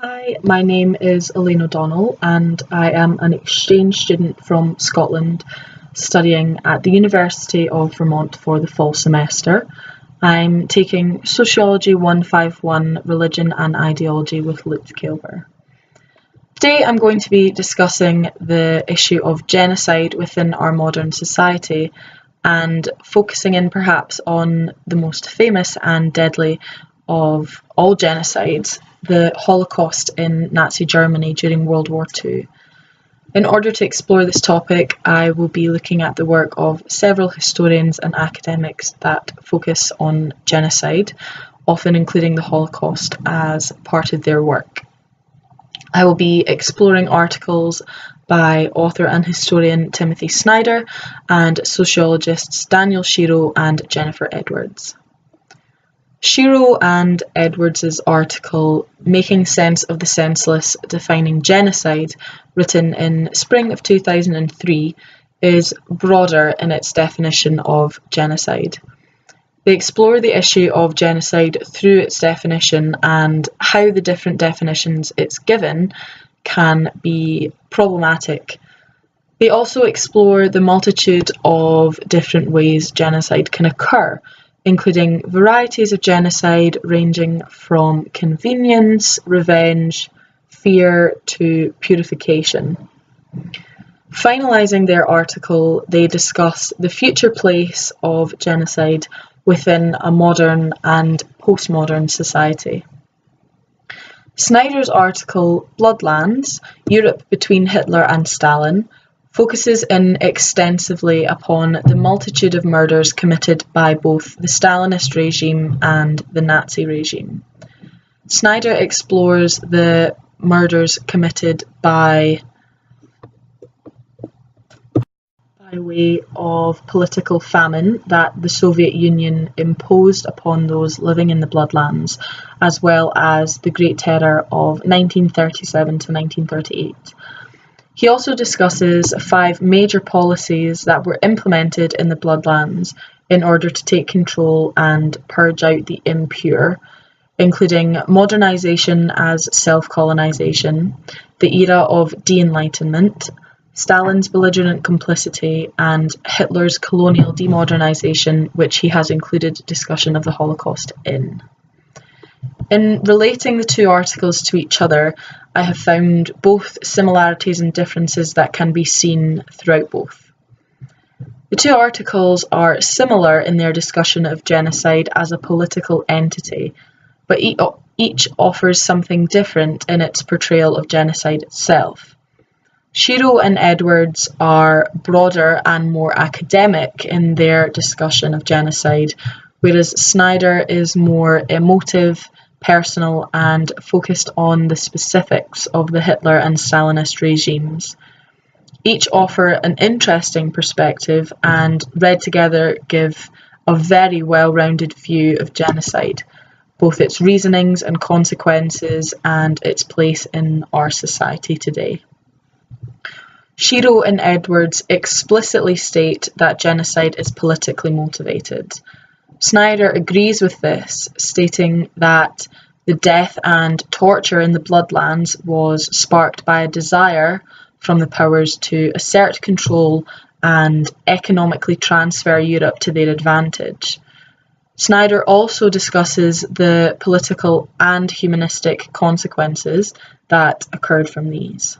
Hi, my name is Elaine and I am an exchange student from Scotland studying at the University of Vermont for the fall semester. I'm taking Sociology 151 Religion and Ideology with Luke Kilber. Today I'm going to be discussing the issue of genocide within our modern society and focusing in perhaps on the most famous and deadly of all genocides, the Holocaust in Nazi Germany during World War II. In order to explore this topic, I will be looking at the work of several historians and academics that focus on genocide, often including the Holocaust as part of their work. I will be exploring articles by author and historian Timothy Snyder and sociologists Daniel Shiro and Jennifer Edwards. Shiro and Edwards' article, Making Sense of the Senseless, Defining Genocide, written in spring of 2003, is broader in its definition of genocide. They explore the issue of genocide through its definition and how the different definitions it's given can be problematic. They also explore the multitude of different ways genocide can occur, including varieties of genocide ranging from convenience, revenge, fear to purification. Finalising their article, they discuss the future place of genocide within a modern and postmodern society. Snyder's article, Bloodlands, Europe Between Hitler and Stalin, focuses in extensively upon the multitude of murders committed by both the Stalinist regime and the Nazi regime. Snyder explores the murders committed by way of political famine that the Soviet Union imposed upon those living in the Bloodlands, as well as the Great Terror of 1937 to 1938. He also discusses 5 major policies that were implemented in the Bloodlands in order to take control and purge out the impure, including modernisation as self-colonisation, the era of de-enlightenment, Stalin's belligerent complicity, and Hitler's colonial demodernisation, which he has included discussion of the Holocaust in. In relating the two articles to each other, I have found both similarities and differences that can be seen throughout both. The two articles are similar in their discussion of genocide as a political entity, but each offers something different in its portrayal of genocide itself. Shiro and Edwards are broader and more academic in their discussion of genocide, whereas Snyder is more emotive, personal, and focused on the specifics of the Hitler and Stalinist regimes. Each offer an interesting perspective and, read together, give a very well-rounded view of genocide, both its reasonings and consequences and its place in our society today. Shiro and Edwards explicitly state that genocide is politically motivated. Snyder agrees with this, stating that the death and torture in the Bloodlands was sparked by a desire from the powers to assert control and economically transfer Europe to their advantage. Snyder also discusses the political and humanistic consequences that occurred from these.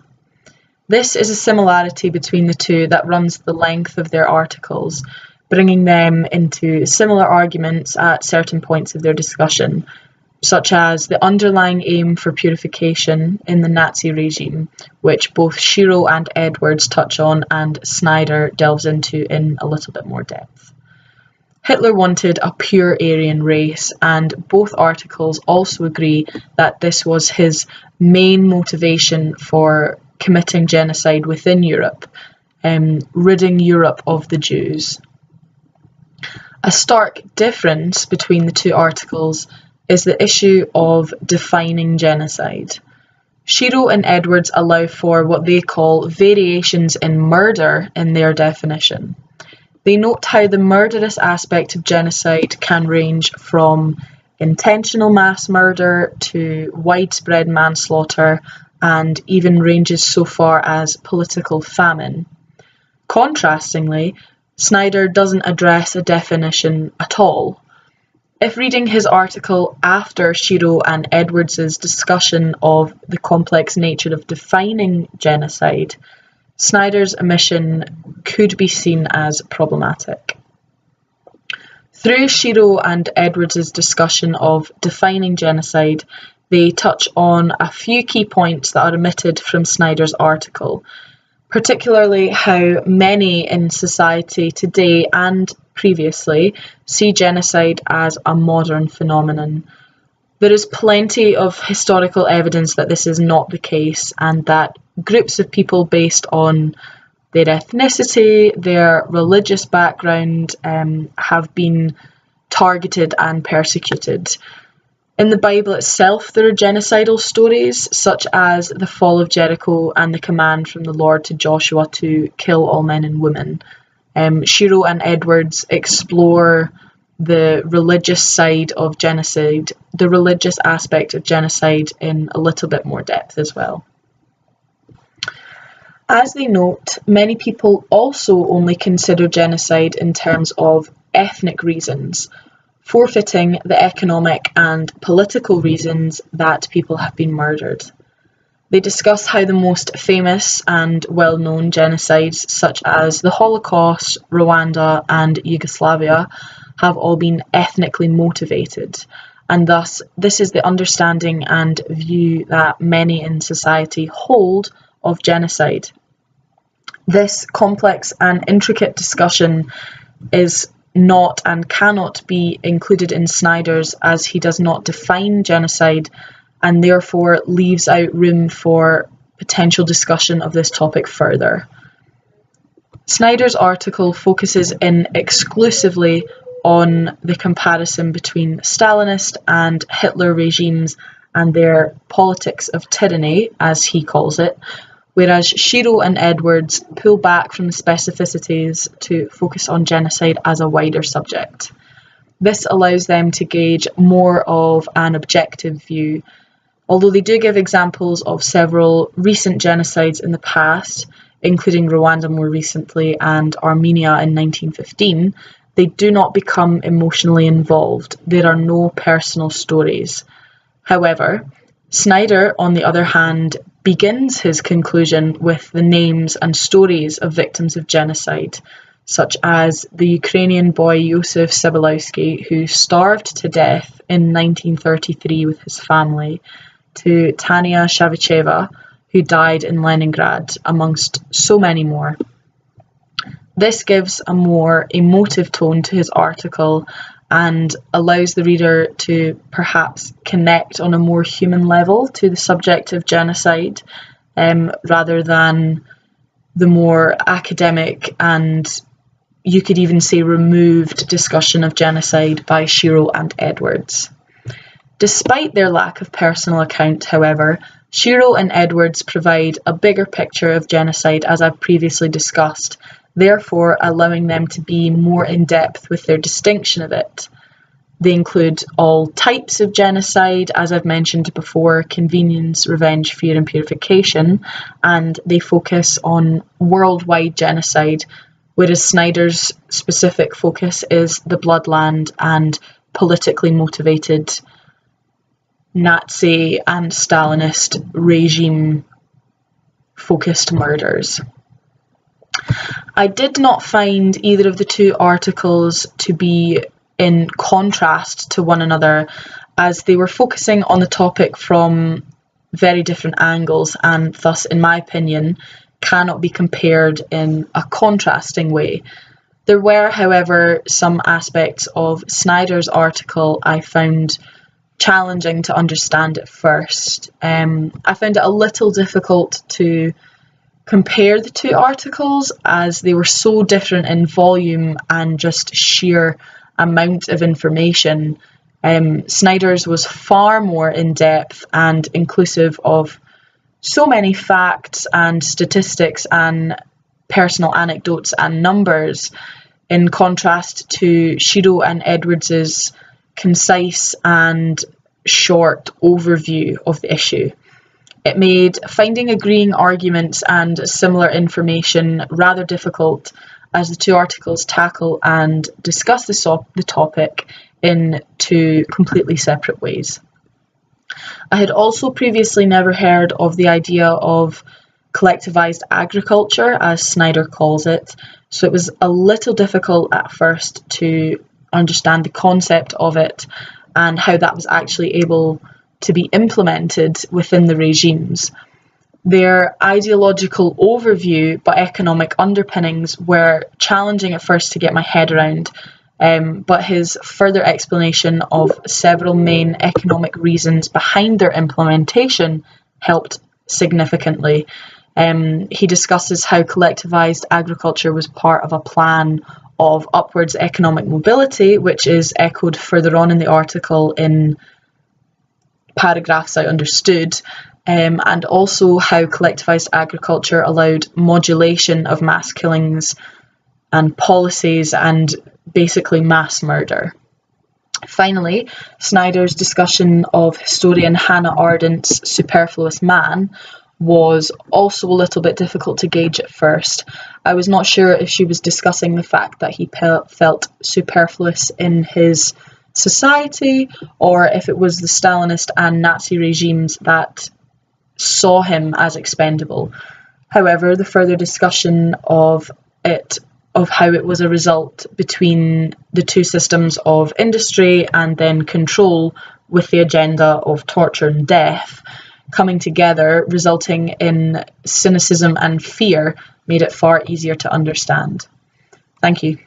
This is a similarity between the two that runs the length of their articles, bringing them into similar arguments at certain points of their discussion, such as the underlying aim for purification in the Nazi regime, which both Shiro and Edwards touch on and Snyder delves into in a little bit more depth. Hitler wanted a pure Aryan race, and both articles also agree that this was his main motivation for committing genocide within Europe, ridding Europe of the Jews. A stark difference between the two articles is the issue of defining genocide. Shiro and Edwards allow for what they call variations in murder in their definition. They note how the murderous aspect of genocide can range from intentional mass murder to widespread manslaughter, and even ranges so far as political famine. Contrastingly, Snyder doesn't address a definition at all. If reading his article after Shiro and Edwards's discussion of the complex nature of defining genocide, Snyder's omission could be seen as problematic. Through Shiro and Edwards's discussion of defining genocide, they touch on a few key points that are omitted from Snyder's article, particularly how many in society today and previously see genocide as a modern phenomenon. There is plenty of historical evidence that this is not the case, and that groups of people based on their ethnicity, their religious background, have been targeted and persecuted. In the Bible itself, there are genocidal stories, such as the fall of Jericho and the command from the Lord to Joshua to kill all men and women. Shiro and Edwards explore the religious side of genocide, the religious aspect of genocide, in a little bit more depth as well. As they note, many people also only consider genocide in terms of ethnic reasons, forfeiting the economic and political reasons that people have been murdered. They discuss how the most famous and well-known genocides, such as the Holocaust, Rwanda, and Yugoslavia, have all been ethnically motivated, and thus this is the understanding and view that many in society hold of genocide. This complex and intricate discussion is not and cannot be included in Snyder's, as he does not define genocide and therefore leaves out room for potential discussion of this topic further. Snyder's article focuses in exclusively on the comparison between Stalinist and Hitler regimes and their politics of tyranny, as he calls it, whereas Shiro and Edwards pull back from the specificities to focus on genocide as a wider subject. This allows them to gauge more of an objective view. Although they do give examples of several recent genocides in the past, including Rwanda more recently and Armenia in 1915, they do not become emotionally involved. There are no personal stories. However, Snyder, on the other hand, begins his conclusion with the names and stories of victims of genocide, such as the Ukrainian boy Yosef Sibalowski, who starved to death in 1933 with his family, to Tanya Shavicheva, who died in Leningrad, amongst so many more. This gives a more emotive tone to his article and allows the reader to perhaps connect on a more human level to the subject of genocide, rather than the more academic and, you could even say, removed discussion of genocide by Shiro and Edwards. Despite their lack of personal account, however, Shiro and Edwards provide a bigger picture of genocide, as I've previously discussed, therefore allowing them to be more in-depth with their distinction of it. They include all types of genocide, as I've mentioned before: convenience, revenge, fear, and purification, and they focus on worldwide genocide, whereas Snyder's specific focus is the bloodland and politically motivated Nazi and Stalinist regime-focused murders. I did not find either of the two articles to be in contrast to one another, as they were focusing on the topic from very different angles and thus, in my opinion, cannot be compared in a contrasting way. There were, however, some aspects of Snyder's article I found challenging to understand at first. I found it a little difficult to compare the two articles, as they were so different in volume and just sheer amount of information. Snyder's was far more in-depth and inclusive of so many facts and statistics and personal anecdotes and numbers, in contrast to Shiro and Edwards's concise and short overview of the issue. It made finding agreeing arguments and similar information rather difficult, as the two articles tackle and discuss the topic in two completely separate ways. I had also previously never heard of the idea of collectivized agriculture, as Snyder calls it, so it was a little difficult at first to understand the concept of it and how that was actually able to be implemented within the regimes. Their ideological overview but economic underpinnings were challenging at first to get my head around, but his further explanation of several main economic reasons behind their implementation helped significantly. He discusses how collectivized agriculture was part of a plan of upwards economic mobility, which is echoed further on in the article in paragraphs I understood, and also how collectivized agriculture allowed modulation of mass killings and policies and basically mass murder. Finally, Snyder's discussion of historian Hannah Ardent's Superfluous Man was also a little bit difficult to gauge at first. I was not sure if she was discussing the fact that he felt superfluous in his society, or if it was the Stalinist and Nazi regimes that saw him as expendable. However, the further discussion of how it was a result between the two systems of industry and then control with the agenda of torture and death coming together, resulting in cynicism and fear, made it far easier to understand. Thank you.